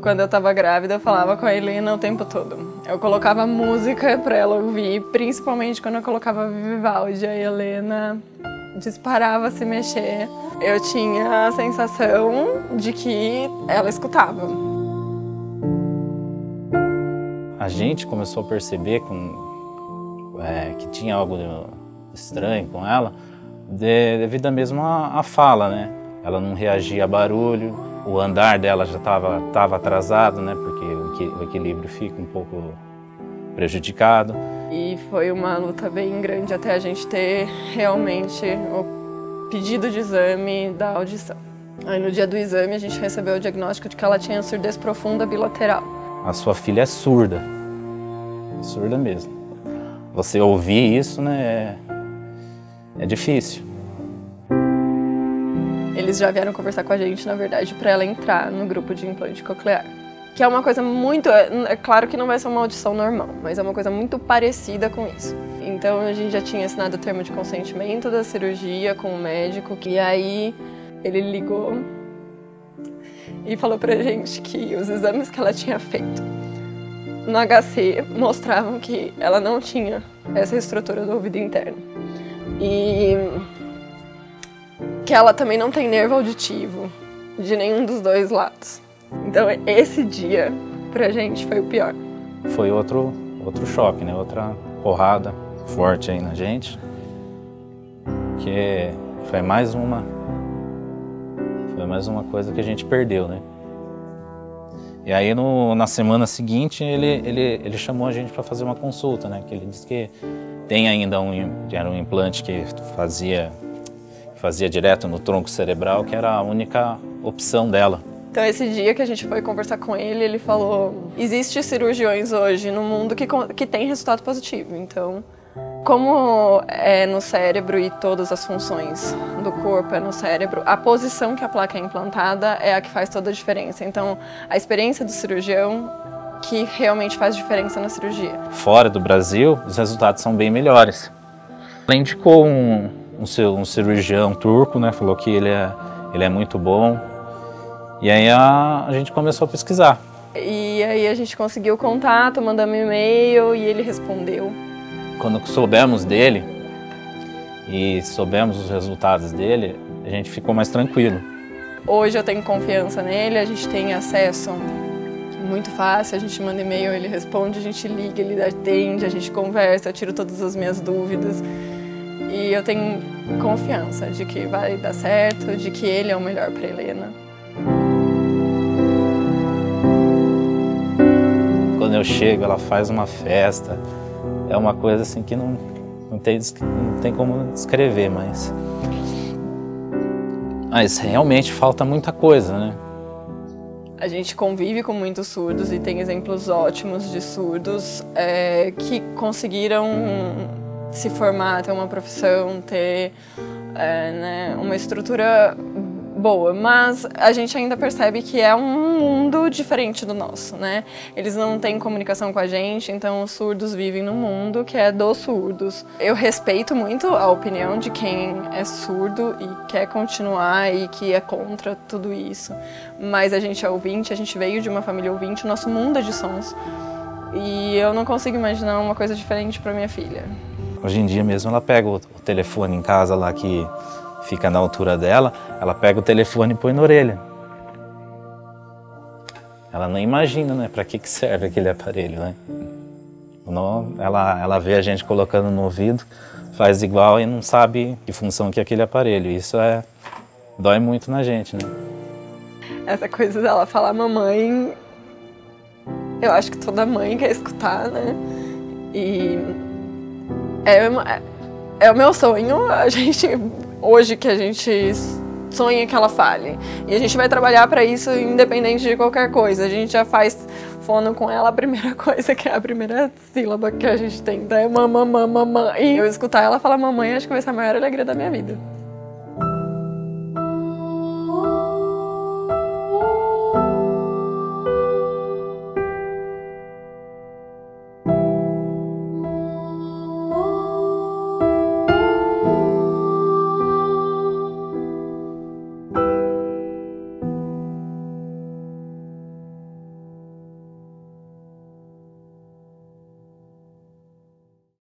Quando eu tava grávida, eu falava com a Helena o tempo todo. Eu colocava música pra ela ouvir, principalmente quando eu colocava Vivaldi. A Helena disparava a se mexer. Eu tinha a sensação de que ela escutava. A gente começou a perceber que tinha algo estranho com ela, devido mesmo à fala, né? Ela não reagia a barulho, o andar dela já estava atrasado, né? Porque o equilíbrio fica um pouco prejudicado. E foi uma luta bem grande até a gente ter realmente o pedido de exame da audição. Aí no dia do exame a gente recebeu o diagnóstico de que ela tinha surdez profunda bilateral. A sua filha é surda mesmo. Você ouvir isso, né, é difícil. Eles já vieram conversar com a gente, na verdade, para ela entrar no grupo de implante coclear. Que é uma coisa muito... É claro que não vai ser uma audição normal, mas é uma coisa muito parecida com isso. Então a gente já tinha assinado o termo de consentimento da cirurgia com o médico, e aí ele ligou e falou pra gente que os exames que ela tinha feito no HC mostravam que ela não tinha essa estrutura do ouvido interno. E que ela também não tem nervo auditivo de nenhum dos dois lados. Então esse dia, pra gente, foi o pior. Foi outro choque, né? Outra porrada forte aí na gente. Que foi mais uma coisa que a gente perdeu, né? E aí na semana seguinte ele chamou a gente para fazer uma consulta, né? Que ele disse que tem ainda era um implante que fazia direto no tronco cerebral, que era a única opção dela. Então esse dia que a gente foi conversar com ele, ele falou: existem cirurgiões hoje no mundo que tem resultado positivo. Então, como é no cérebro e todas as funções do corpo é no cérebro, a posição que a placa é implantada é a que faz toda a diferença. Então, a experiência do cirurgião que realmente faz diferença na cirurgia. Fora do Brasil, os resultados são bem melhores. Ela indicou um cirurgião turco, né? Falou que ele é muito bom. E aí a gente começou a pesquisar. E aí a gente conseguiu o contato, mandamos e-mail e ele respondeu. Quando soubemos dele e soubemos os resultados dele, a gente ficou mais tranquilo. Hoje eu tenho confiança nele, a gente tem acesso muito fácil, a gente manda e-mail, ele responde, a gente liga, ele atende, a gente conversa, eu tiro todas as minhas dúvidas. E eu tenho confiança de que vai dar certo, de que ele é o melhor para Helena. Quando eu chego, ela faz uma festa. É uma coisa assim que não tem como descrever, mas realmente falta muita coisa, né? A gente convive com muitos surdos e tem exemplos ótimos de surdos que conseguiram se formar, ter uma profissão, ter uma estrutura boa, mas a gente ainda percebe que é um mundo diferente do nosso, né? Eles não têm comunicação com a gente, então os surdos vivem num mundo que é dos surdos. Eu respeito muito a opinião de quem é surdo e quer continuar e que é contra tudo isso, mas a gente é ouvinte, a gente veio de uma família ouvinte, o nosso mundo é de sons e eu não consigo imaginar uma coisa diferente para minha filha. Hoje em dia mesmo ela pega o telefone em casa lá que fica na altura dela, ela pega o telefone e põe na orelha. Ela não imagina, né, para que serve aquele aparelho, né? Ela vê a gente colocando no ouvido, faz igual e não sabe que função que é aquele aparelho. Isso dói muito na gente, né? Essa coisa dela falar mamãe, eu acho que toda mãe quer escutar, né? E é o meu sonho, a gente... Hoje que a gente sonha que ela fale. E a gente vai trabalhar para isso independente de qualquer coisa. A gente já faz fono com ela, a primeira coisa, que é a primeira sílaba que a gente tem. É mamãe. E eu escutar ela falar mamãe, acho que vai ser a maior alegria da minha vida.